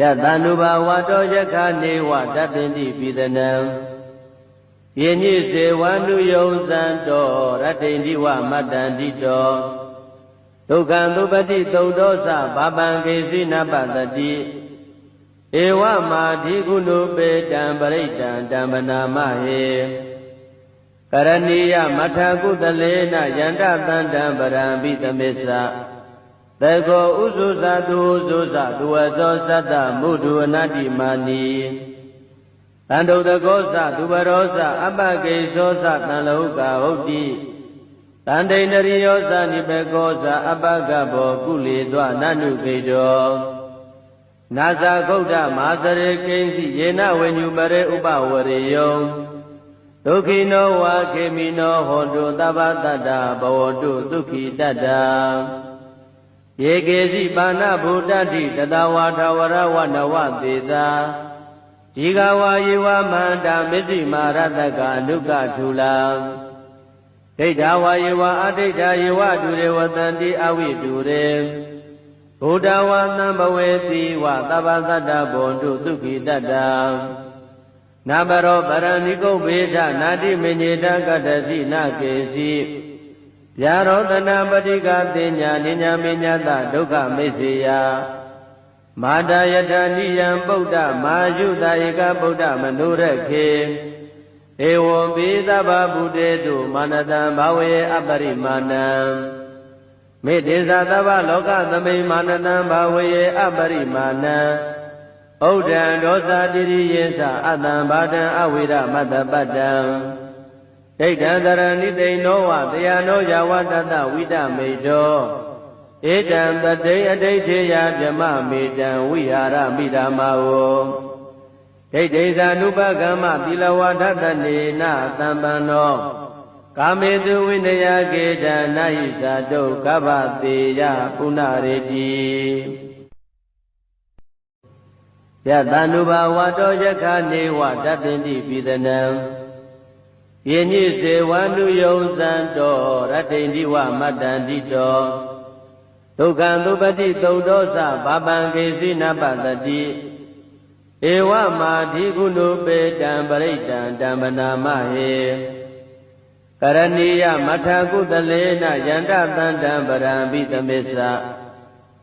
ယတန္တုဘာဝတောယက္ခနေဝတတ္တိပိသနံယညိစေဝန္တုယုံဇံတောရတ္တိဝမတ္တန္တိတောဒုက္ခံသုပတိသုတ်တောသဘာပံကေစီနပတတိဧဝမာဓိကုဏုပေတံပရိတံဓမ္မနာမဟေကရဏီယမထကုတလေနယန္တတန္တံပရံပိသမေသသေကောဥစုသတုဥစုသဒုဝသောသတ္တမုဒုအနတ္တိမာနီတန္တုတကောသဒုဝရောသအပကေသောသတံလောကဟုတ်တိတန္တိန္ဒရိယောသနိဘေကောသအပကဘောကုလေသောနနုကေတောနာဇာဂုဋ္ဌမာသရေကိဉ္စီယေနဝေညုပရေဥပဝရေယောဒုက္ခိနောဝါခေမိနောဟောတုသဗ္ဗတတ္တဘဝတုဒုက္ခိတတ္တယေကေစီပါဏဗုဒ္ဓတိတတဝါထဝရဝနဝသေသာဒီဃဝါယေဝမန္တာမစ္စည်းမာရတကအနုကထူလာဒိဋ္ဌဝါယေဝအဒိဋ္ဌယေဝတုရေဝတန္တိအဝိတုရေဘုဒ္ဓဝါသံဘဝေတိဝသဗ္ဗသတ္တဘောတုဒုက္ခိတတ္တနာဘရောပရဏိကုဗ္ဗေဒနာတိမညေတကတ္တစီနကေစီဗျာရောတနာပတိကတင်ညာနိညာမေညတဒုက္ခမိစ္ဆေယမာတယထာနိယံဗုဒ္ဓမာယုတဧကဗုဒ္ဓမနုရခေဧဝံပိသဗ္ဗဗုတေတုမာနတံဘာဝေအပရိမာဏံမေတ္တေသသဗ္ဗလောကသမိမာနတံဘာဝေအပရိမာဏံဩဒံဒောသတိရိယေသအတံဘာတံအဝိရမတ္တပတ္တံဒိဋ္ဌံတရဏိတိနောဝတယနောယဝတတဝိတမေတောဧတံတတိအဋိဋ္ဌေယဗြမမေတံဝိဟာရမိဓမ္မာဝဒိဋ္ဌိဇာနုပကမ္မသီလဝဒတနေနသံပန္နောကာမေတုဝိနယကေတံနာဟိဇာတုကဗ္ဗတေယပုဏ္ဏရေတိယတန္တုဘာဝတောယက္ခနေဝတတ္တိပိသနံယညိစေဝန္တုယုံဇံတောရတ္တိဝမတ္တန္တိတောဒုက္ခံသုပတိသုတ်တောသဘာပံကေစီနပတတိဧဝမာဓိကုဏုပေတံပရိတံဓမ္မနာမဟေကရဏီယမထကုတလေနယန္တတန္တံပရံပိသမေသ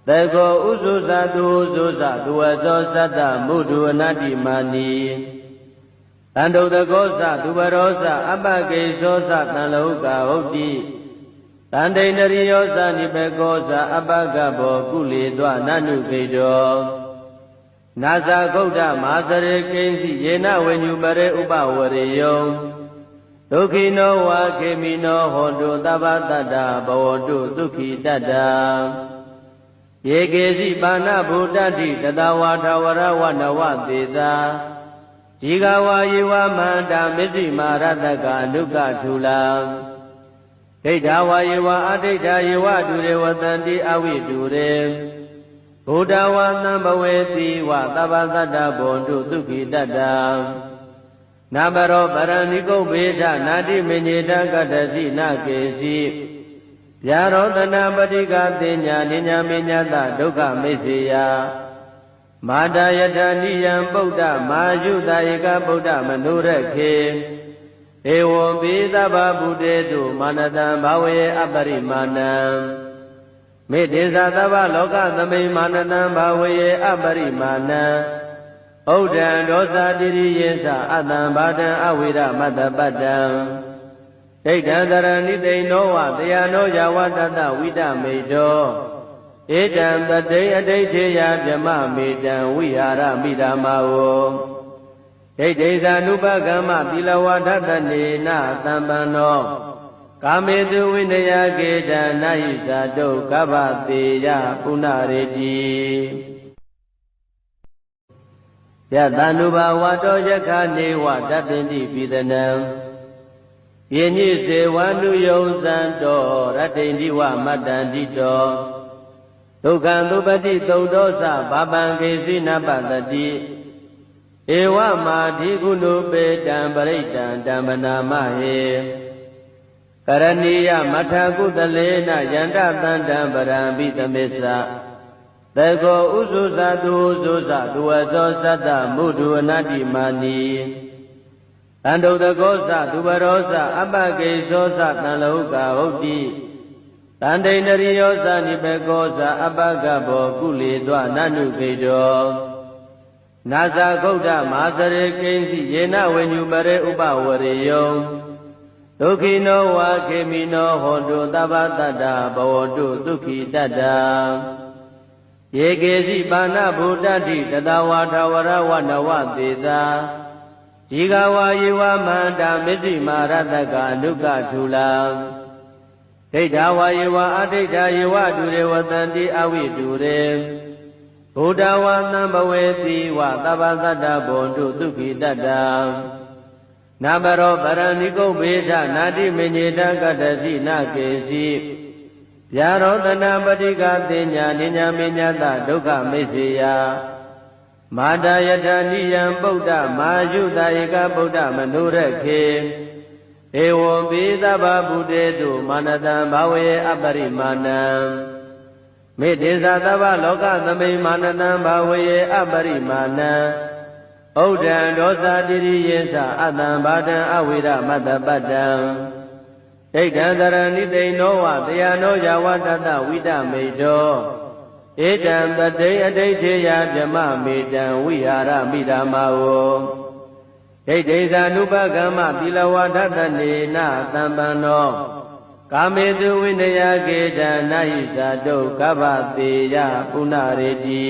သေကောဥစုသတုဥစုသဒုဝသောသတ္တမုဒုအနတ္တိမာနီတန္တုတကောသဒုဝရောသအပကေသောသတံလောကဟုတ်တိတန္တိန္ဒရိယောသနိဘေကောသအပကဘောကုလေသောနနုကေတောနာဇာဂုဋ္ဌမာသရေကိဉ္စီယေနဝေညုပရေဥပဝရေယောဒုက္ခိနောဝါခေမိနောဟောတုသဗ္ဗတတ္တဘဝတုဒုက္ခိတတ္တယေကေစီပါဏဗုဒ္ဓတိတတဝါထဝရဝနဝသေသာဒီဃဝါယေဝမန္တာမစ္စည်းမာရတကအနုကထူလာဒိဋ္ဌဝါယေဝအဒိဋ္ဌယေဝတုရေဝတန္တိအဝိတုရေဘုဒ္ဓဝါသံဘဝေတိဝသဗ္ဗသတ္တဘောတုဒုက္ခိတတ္တနာဘရောပရဏိကုဗ္ဗေဒနာတိမညေတကတ္တစီနကေစီဗျာရောတနာပတိကတင်ညာနိညာမေညတဒုက္ခမိစ္ဆေယမာတယထာနိယံဗုဒ္ဓမာယုတဧကဗုဒ္ဓမနုရခေဧဝံပိသဗ္ဗဗုတေတုမာနတံဘာဝေအပရိမာဏံမေတ္တေသသဗ္ဗလောကသမိမာနတံဘာဝေအပရိမာဏံဩဒံဒောသတိရိယေသအတံဘာတံအဝိရမတ္တပတ္တံဒိဋ္ဌံတရဏိတိနောဝတယနောယဝတတဝိတမေတောဧတံတတိအဋိဋ္ဌေယဗြမမေတံဝိဟာရမိဓမ္မာဝဒိဋ္ဌိဇာနုပကမ္မသီလဝဒတနေနသံပန္နောကာမေတုဝိနယကေတံနာဟိဇာတုကဗ္ဗတေယပုဏ္ဏရေတိယတန္တုဘာဝတောယက္ခနေဝတတ္တိပိသနံယညိစေဝန္တုယုံဇံတောရတ္တိဝမတ္တန္တိတောဒုက္ခံသုပတိသုတ်တောသဘာပံကေစီနပတတိဧဝမာဓိကုဏုပေတံပရိတံဓမ္မနာမဟေကရဏီယမထကုတလေနယန္တတန္တံပရံပိသမေသ သေကောဥဇုဇတုဥဇုဇဒုဝသောသတ္တမုဒုအနတ္တိမာနိတန္တုတကောသဒုဝရောသအပ္ပကေသောသတံလောကဟုတ်တိတန္တိန္ဒရိယောသနိဘေကောသအပ္ပကဘောကုလေတွနန္နုခေတောနာဇာဂௌဒမဟာစရေကိဉ္စီယေနဝေညုပရေဥပဝရေယောဒုက္ခိနောဝါခေမိနောဟောတုသဗ္ဗတတ္တဘဝတုဒုက္ခိတတ္တယေကေစီပါဏဗုဒ္ဓတိတတဝါထဝရဝနဝသေသာဒီဃဝါယေဝမန္တာမစ္စည်းမာရတကအနုကထူလာဒိဋ္ဌဝါယေဝအဒိဋ္ဌယေဝတုရေဝတန္တိအဝိတုရေဘုဒ္ဓဝါသံဘဝေတိဝသဗ္ဗတတ္တဘောတုဒုက္ခိတတ္တနာမရောပရဏိကုဗ္ဗေဒနာတိမညေတကတ္တစီနာကေစီဗျာရောတနာပတိကသေညာနိညာမေညာတဒုက္ခမိစ္ဆေယမာတယတနိယံပုဒ္ဓမာယုတဧကဗုဒ္ဓမနုရခေဧဝံပိသဗ္ဗဗုတေတုမာနတံဘာဝေအပရိမာဏံမေတ္တေသသဗ္ဗလောကသမိမာနတံဘာဝေအပရိမာဏံဩဒံဒောသတိရိယေသအတံဘာတံအဝိရမတ္တပတ္တံဒိဋ္ဌံတရဏိတိနောဝတယနောယဝတတဝိတမေတောဧတံတတိအဋိဋ္ဌေယဗြမမေတံဝိဟာရမိဓမ္မာဝဒိဋ္ဌိဇာနုပကမ္မသီလဝါဒတနေနသံပန္နောကာမေတုဝိနယကေတံနာဟိဇာတုကဗ္ဗတေယပုဏ္ဏရေတိ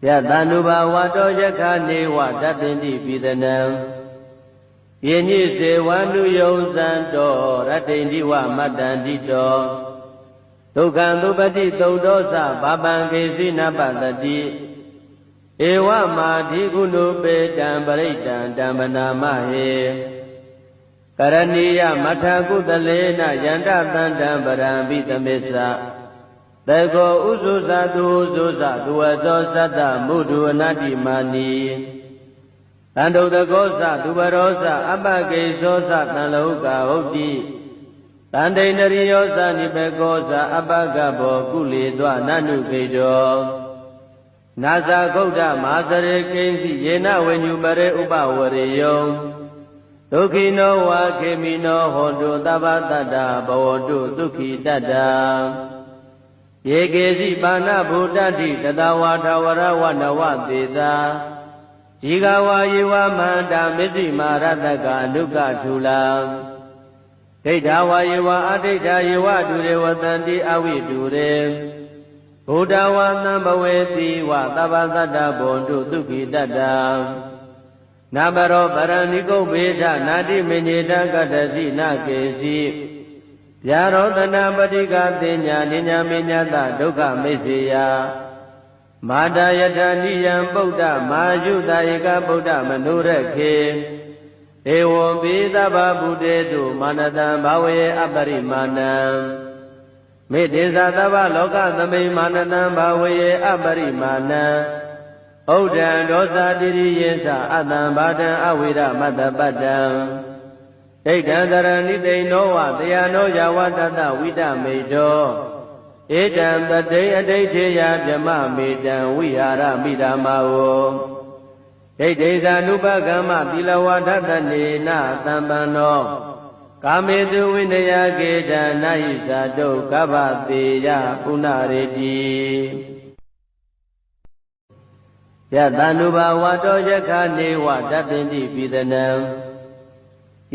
ယတန္နုဘာဝတောယခာနေဝတပ္ပိတိပိသနံယေညိစေဝနုယုံဇံတောရတ္တိန္ဒီဝမတ္တန္တိတောဒုက္ခံသုပတိသုတ်တောသဘာပံကေစီနပတတိဧဝမာဓိကုဏုပေတံပရိတံဓမ္မနာမဟေကရဏီယမထကုတလေနယန္တတန္တံပရံပိသမေသသေကောဥဇုဇတုဥဇုဇဒုဝသောသတ္တမုဒုအနတ္တိမာနိတန္တုတကောသဒုဝရောသအပ္ပကေသောသတံလောကဟုတ်တိတန္တိန္ဒရိယောသနိဘေကောသအပ္ပကဘောကုလေတွနန္နုခေတောနာဇာဂௌဒမဟာစရေကိဉ္စီယေနဝေညုပရေဥပဝရေယောဒုက္ခိနောဝါခေမိနောဟောတုသဗ္ဗတတ္တဘဝတုဒုက္ခိတတ္တယေကေစီပါဏဗုဒ္ဓတိတတဝါထဝရဝနဝသေသာဒီဃဝါယေဝမန္တာမစ္စည်းမာရတကအနုကထူလာဒိဋ္ဌဝါယေဝအဒိဋ္ဌယေဝတုရေဝတန္တိအဝိတုရေဘုဒ္ဓဝါသံဘဝေတိဝသဗ္ဗတတ္တဘောတုဒုက္ခိတတ္တနာမရောပရဏိကုဗ္ဗေဒနာတိမညေတကတ္တစီနာကေစီဗျာရောတနာပတိကသေညာနိညာမေညာတဒုက္ခမိစ္ဆေယမာတယတနိယံပုဒ္ဓမာယုတဧကဗုဒ္ဓမနုရခေဧဝံပိသဗ္ဗဗုတေတုမာနတံဘာဝေအပရိမာဏံမေတ္တေသသဗ္ဗလောကသမိမာနတံဘာဝေအပရိမာဏံဩဒံဒောသတိရိယေသအတံဘာတံအဝိရမတ္တပတ္တံဒိဋ္ဌံတရဏိတိနောဝတယနောယဝတတဝိတမေတောဧတံတတိအဋိဋ္ဌေယဗြမမေတံဝိဟာရမိဓမ္မာဝဒိဋ္ဌိဇာနုပကမ္မသီလဝါဒတနေနသံပန္နောကာမေတုဝိနယကေတံနာဟိဇာတုကဗ္ဗတေယပုဏ္ဏရေတိယတန္နုဘာဝတောယခာနေဝတပ္ပိတိပိသနံ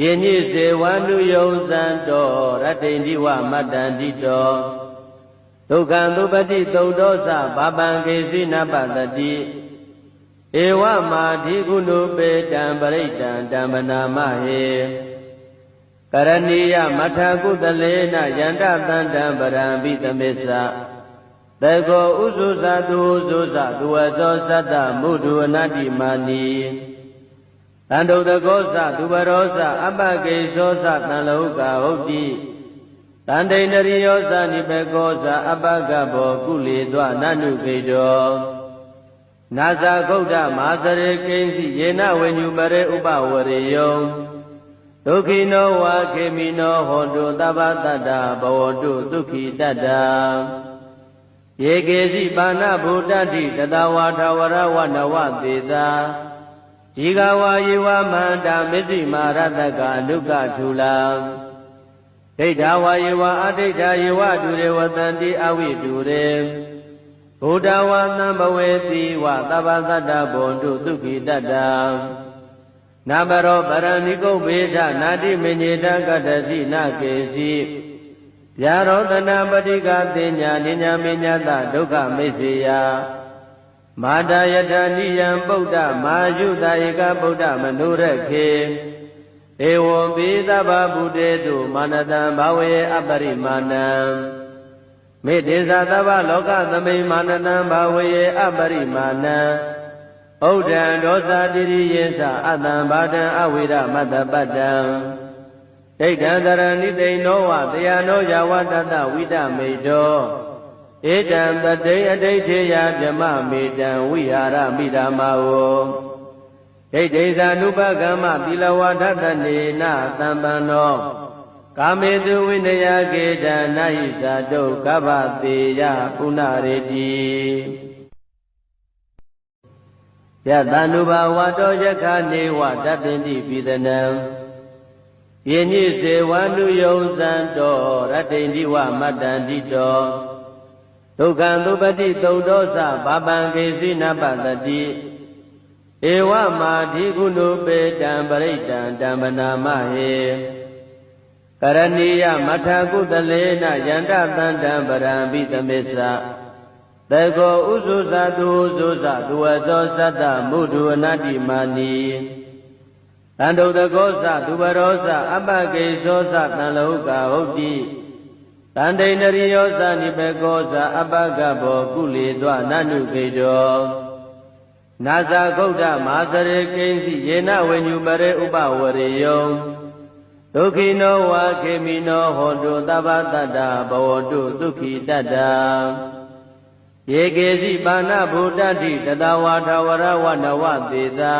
ယေညိစေဝနုယုံဇံတောရတ္တိန္ဒီဝမတ္တန္တိတောဒုက္ခံသုပတိသုတ်တောသဘာပံကေစီနပတတိဧဝမာဓိကုဏုပေတံပရိတံဓမ္မနာမဟေကရဏီယမထကုတလေနယန္တတန္တံပရံပိသမေသသေကောဥဇုဇတုဥဇုဇဒုဝသောသတ္တမုဒုအနတ္တိမာနိတန္တုတကောသဒုဝရောသအပ္ပကေသောသတံလောကဟုတ်တိတန္တိန္ဒရိယောသနိဘေကောသအပ္ပကဘောကုလေတွနန္နုခေတောနာဇာဂௌဒမဟာစရေကိဉ္စီယေနဝေညုပရေဥပဝရေယောဒ ဒုက္ခိနောဝါခေမိနောဟောတုသဗ္ဗတတ္တဘဝတုဒုက္ခိတတ္တယေကေစီပါဏဗုဒ္ဓတိတတဝါထဝရဝနဝသေသာဒီဃဝါယေဝမန္တာမစ္စည်းမာရတကအနုကထုလာဒိဋ္ဌဝါယေဝအဒိဋ္ဌယေဝဒုရေဝတန္တိအဝိတုရေဘုဒ္ဓဝါသံဘဝေတိဝသဗ္ဗသတ္တဘွန်တုဒုက္ခိတတ္တနာဘရောပရဏိကုဗေဒနာတိမညေတကတ္တစီနာကေစီဗျာရောတနာပတိကသေညာနိညာမေညာတဒုက္ခမိစ္ဆေယမာတာယတနိယံပုဒ္ဓမာယုတာဧကဗုဒ္ဓမနုရခေဧဝံပိသဗ္ဗဗုတေတုမာနတံဘာဝေအပရိမာဏံမေတ္တေသသဗ္ဗလောကသမိမာနတံဘာဝေအပရိမာဏံဩဒံဒောသတိရိယေသအတံဘာဒံအဝိရမတ္တပတ္တံဒိဋ္ဌံသရဏိတိနောဝတယနောယဝတတဝိတမေတောဧတံတတိအဋိဋ္ဌေယဗြမမေတံဝိဟာရမိဓမ္မာဝဒိဋ္ဌိဇာနုပကမ္မသီလဝါဒတနေနသံပန္နောကာမေတုဝိနယကေတံနာဟိဇာတုကဗ္ဗတေယပုဏ္ဏရေတိယတ ानु ဘာဝတောယခနေဝတပ္ပိတိပိသနံယေညိစေဝန္တုယုံဇံတောရတ္တိန္ဒီဝမတ္တန္တိတောဒုက္ခံသုပတိသုဒ္ဓောသဘာပံကေစီနပတတိဧဝမာဓိကုဏုပေတံပရိတံဓမ္မနာမဟေကရဏီယမထကုတလေနယန္တတန္တံပရံပိသမေသသေကောဥဇုဇတုဥဇုဇသူဝသောသတ္တမုဒုအနတ္တိမာနီတန္တုတကောသသူဘရောသအပကေသောသတံလောကဟုတ်တိတန္တိန္ဒရိယောသနိဘေကောသအပကဘောကုလေသောနနုကေတောနာဇာဂုတ်တမဟာသရေကိဉ္စီယေနဝိညုပရေဥပဝရေယောဒုက္ခိနောဝါခေမိနောဟောတုသဗ္ဗတတ္တဘဝတုဒုက္ခိတတ္တယေကေစီပါဏဗုဒ္ဓတိတတဝါထဝရဝနဝသေသာ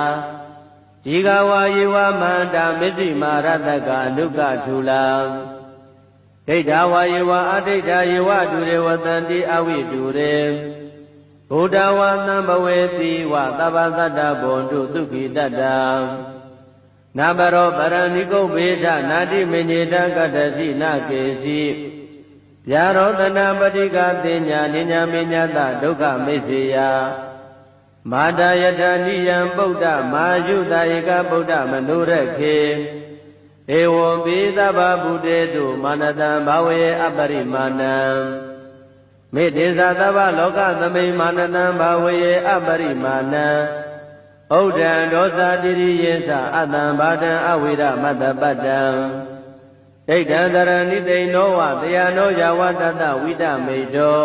ဒီဃဝါယေဝမန္တာမစ္စည်းမာရတကအနုကထုလာဒိဋ္ဌဝါယေဝအဒိဋ္ဌယေဝဒုရေဝတန္တိအဝိတုရေဘုဒ္ဓဝါသံဘဝေတိဝသဗ္ဗသတ္တဘွန်တုဒုက္ခိတတ္တနာဘရောပရဏိကုဗေဒနာတိမညေတကတ္တစီနာကေစီဗျာရောတနာပတိကသေညာနိညာမေညာတဒုက္ခမိစ္ဆေယမာတာယတနိယံပုဒ္ဓမာယုတာဧကဗုဒ္ဓမနုရခေဧဝံပိသဗ္ဗဗုတေတုမာနတံဘာဝေအပရိမာဏံမေတ္တေသသဗ္ဗလောကသမိမာနတံဘာဝေအပရိမာဏံဩဒံဒောသတိရိယေသအတံဘာဒံအဝိရမတ္တပတ္တံဒိဋ္ဌံသရဏိတိနောဝတယနောယဝတတဝိတမေတော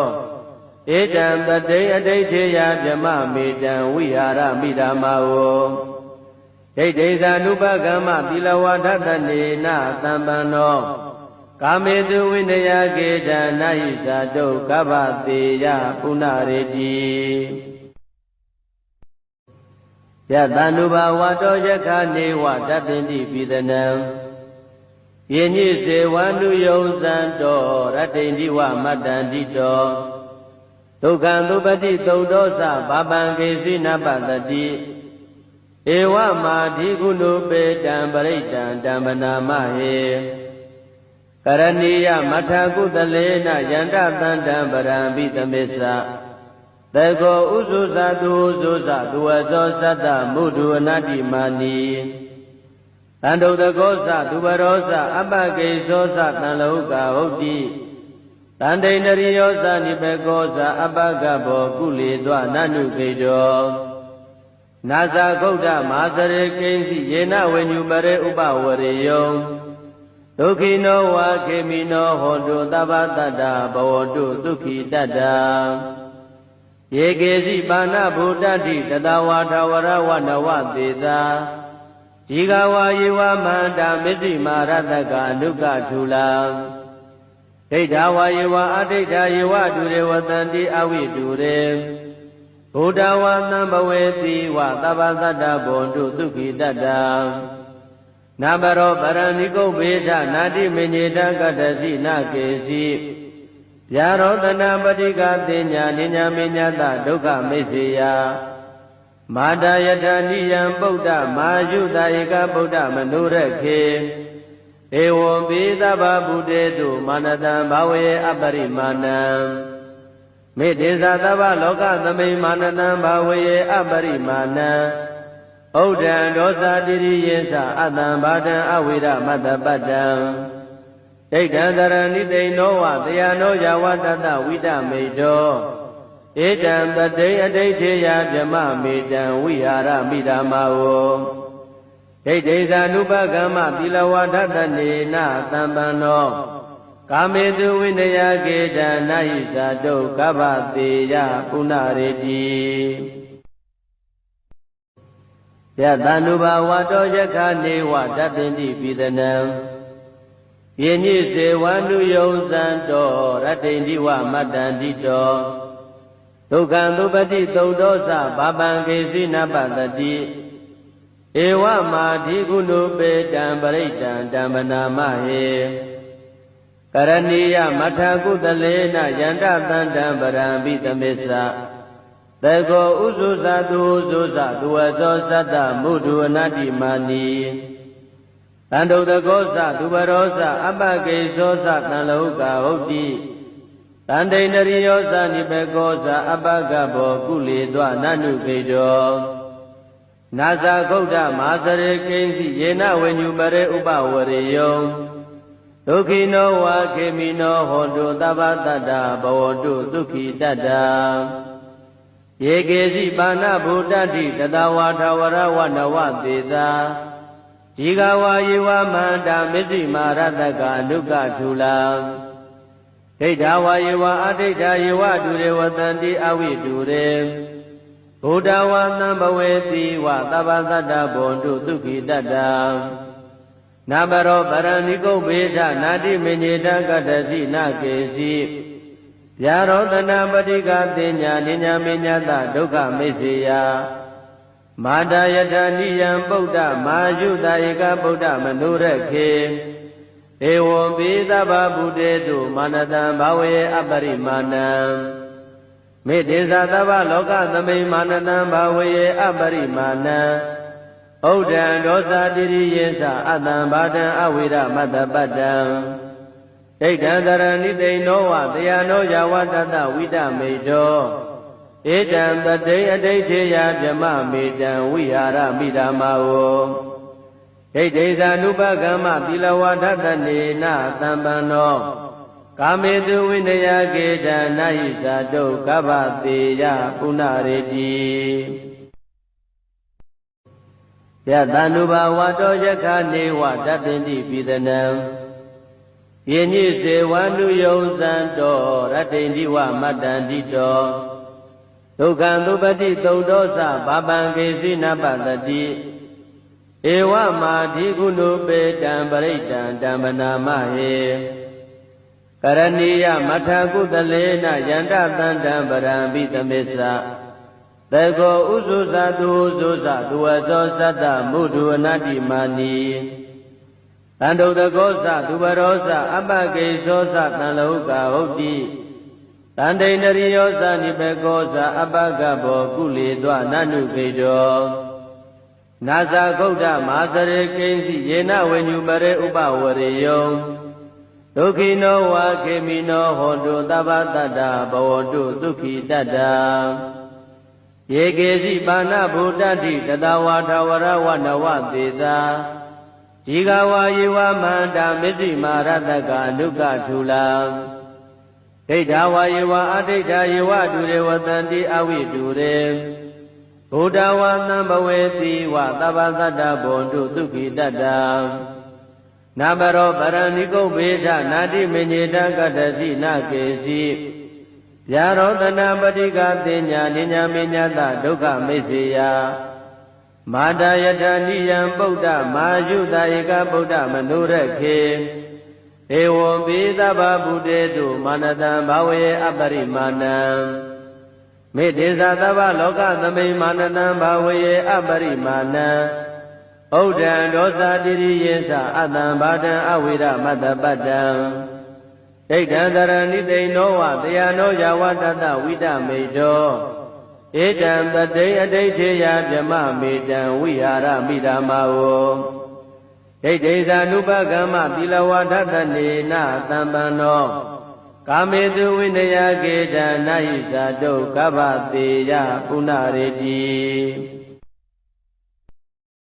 ဧတံတတိအဋိဋ္ဌေယဗြမမေတံဝိဟာရမိဓမ္မာဝဒိဋ္ဌိဇာနုပကမ္မသီလဝါဒတနေနသံပန္နောကာမေတုဝိနယကေတံနာဟိဇာတုကဗ္ဗတေယပုဏ္ဏရေတိယတ ानु ဘာဝတောယခနေဝတပ္ပိတိပိသနံယေညိစေဝန္တုယုံဇံတောရတ္တိန္ဒီဝမတ္တန္တိတောဒုက္ခံသုပတိသုဒ္ဓောသဘာပံကေစီနပတတိဧဝမာဓိကုဏုပေတံပရိတံဓမ္မနာမဟေကရဏီယမထကုတလေနယန္တတန္တံပရံပိသမေသသေကောဥဇုဇသူဥဇုဇသူဝသောသတ္တမုဒုအနတ္တိမာနီတန္တုတကောသသူဘရောသအပကေသောသတံလောကဟုတ်တိတန္တိန္ဒရိယောသနိဘေကောသအပကဘောကုလေသောနနုကေတောနာဇာဂုတ်တမဟာသရေကိဉ္စီယေနဝိညုပရေဥပဝရေယောဒုက္ခိနောဝါခေမိနောဟောတုသဗ္ဗတတ္တဘဝတုဒုက္ခိတတ္တယေကေစီပါဏဗုဒ္ဓတိတတဝါထဝရဝနဝသေသာဒီဃဝါယေဝမန္တာမစ္စည်းမာရတကအနုကထုလာဒိဋ္ဌဝါယေဝအဒိဋ္ဌယေဝဒုရေဝတန္တိအဝိတုရေဘုဒ္ဓဝါသံဘဝေတိဝသဗ္ဗသတ္တဘွန်တုဒုက္ခိတတ္တ နာဘရောပရဏိကုဗေဒနာတိမညေတကတ္တစီနာကေစီဗျာရောတနာပတိကတိညာနိညာမေညတဒုက္ခမိစ္ဆေယမာတာယထာနိယံပုဒ္ဓမာယုတာဧကဗုဒ္ဓမနုရခေဧဝံပိသဗ္ဗဗုတေတုမာနတံဘာဝေအပရိမာဏံမေတ္တေသသဗ္ဗလောကသမိမာနတံဘာဝေအပရိမာဏံဩဒံဒောသတိရိယေသအတံဘာဒံအဝိရမတ္တပတ္တံဒိဋ္ဌံတရဏိတိနောဝတယနောယဝတတဝိတမေတောဧတံပတိအဋိဋ္ဌေယဗြမမေတံဝိဟာရမိဓမ္မာဝဒိဋ္ဌိဇာနုပကမ္မပိလဝဒတနေနသံပန္နောကာမေတုဝိနယကေတနာဟိဇာတုကဗ္ဗတေယပုဏ္ဏရေတိယတန္တုဘာဝတောယက္ခနေဝတပ္ပိတိပိသနံယေညိစေဝန္တုယုံဇံတောရတ္တိန္တိဝမတ္တန္တိတောဒုက္ခံသုပတိသုတ်တောသဘာပံကေစီနပတတိဧဝမာဓိကုဏုပေတံပရိတံဓမ္မနာမဟေကရဏီယမထာကုတလေနယန္တသန္တံပရံပိသမေသသေကောဥဇုဇတုဥဇုဇသူဝသောသတ္တမုဒုအနတ္တိမာနီတန္တုတကောသသူဘရောသအပကေသောသတံလောကဟုတ်တိတန္တိန္ဒရိယောသနိဘေကောသအပကဘောကုလေသောနနုခေတောနာဇာဂௌဒမာစရေကိဉ္စီယေနဝေညုပရေဥပဝရေယောဒုက္ခိနောဝါခေမိနောဟောတုသဗ္ဗတတ္တဘဝတုဒုက္ခိတတ္တယေကေစီပါဏဗုဒ္ဓတိတတဝါထဝရဝနဝသေသာဒီဃဝါယေဝမန္တာမစ္စည်းမာရတကအနုကထူလာဒိဋ္ဌဝါယေဝအဒိဋ္ဌယေဝတုရေဝတန္တိအဝိတုရေဘုဒ္ဓဝါသံဘဝေတိဝသဗ္ဗသတ္တဘွန်တုဒုက္ခိတတ္တနာဘရောပရဏိကုဗေဒနာတိမညေတကတ္တစီနာကေစီဗျာရောတနာပတိကတိညာနိညာမေညတဒုက္ခမိစ္ဆေယမာတာယထာနိယံပုဒ္ဓမာယုတာဧကဗုဒ္ဓမနုရခေဧဝံပိသဗ္ဗဗုတေတုမာနတံဘာဝေအပရိမာဏံမေတ္တေသသဗ္ဗလောကသမိမာနတံဘာဝေအပရိမာဏံဩဒံဒောသတိရိယေသအတံဘာဒံအဝိရမတ္တပတ္တံဒိဋ္ဌံတရဏိတိနောဝတယနောယဝတတဝိတမေတောဧတံပတိအဋိဋ္ဌေယဗြမမေတံဝိဟာရမိဓမ္မာဝဒိဋ္ဌိဇာနုပကမ္မပိလဝဒတနေနသံပန္နောကာမေတုဝိနယကေတနာဟိဇာတုကဗ္ဗတေယပုဏ္ဏရေတိယတန္တုဘာဝတောယက္ခနေဝတပ္ပိတိပိသနံယေညိစေဝန္တုယုံဇံတောရတ္တိန္တိဝမတ္တန္တိတောဒုက္ခံသုပတိသုတ်တောသဘာပံကေစီနပတတိဧဝမာဓိကုဏုပေတံပရိတံဓမ္မနာမဟေကရဏီယမထာကုတလေနယန္တသန္တံပရံပိသမေသသေကောဥဇုဇတုဥဇုဇသူဝသောသတ္တမုဒုအနတ္တိမာနီတန္တုတကောသသူဘရောသအပကေသောသတံလောကဟုတ်တိတန္တိန္ဒရိယောသနိဘေကောသအပကဘောကုလေသောနနုခေတောနာဇာဂௌဒမာစရေကိဉ္စီယေနဝေညုပရေဥပဝရေယောဒုက္ခိနောဝါခေမိနောဟောတုသဗ္ဗတတ္တဘဝတုဒုက္ခိတတ္တယေကေစီပါဏဗုဒ္ဓတိတတဝါထဝရဝနဝသေသာဒီဃဝါယေဝမန္တာမစ္စည်းမာရတကအနုကထူလာဒိဋ္ဌဝါယေဝအဒိဋ္ဌယေဝတုရေဝတန္တိအဝိတုရေဘုဒ္ဓဝါသံဘဝေတိဝသဗ္ဗသတ္တဘွန်တုဒုက္ခိတတ္တနာဘရောပရဏိကုဗေဒနာတိမညေတကတ္တစီနာကေစီဗျာရောတနာပတိကတိညာနိညာမေညတဒုက္ခမိစ္ဆေယမာတာယထာနိယံပုဒ္ဓမာယုတာဧကဗုဒ္ဓမနုရခေဧဝံပိသဗ္ဗဗုတေတုမာနတံဘာဝေအပရိမာဏံမေတ္တေသသဗ္ဗလောကသမိမာနတံဘာဝေအပရိမာဏံဩ ဩဒံဒောသတိရိယေသအတံဘာဒံအဝိရမတ္တပတ္တံဒိဋ္ဌံတရဏိသိဏောဝတယနောယဝတတဝိတမေတောဧတံတတိအဋိဋ္ဌေယဗြမမေတံဝိဟာရမိဓမ္မာဝဒိဋ္ဌိသာနုပကမ္မသီလဝဒတနေနသံပန္နောကာမေတုဝိနယကေတံနာယိဇာတုကဗ္ဗတေယပုဏ္ဏရေတိ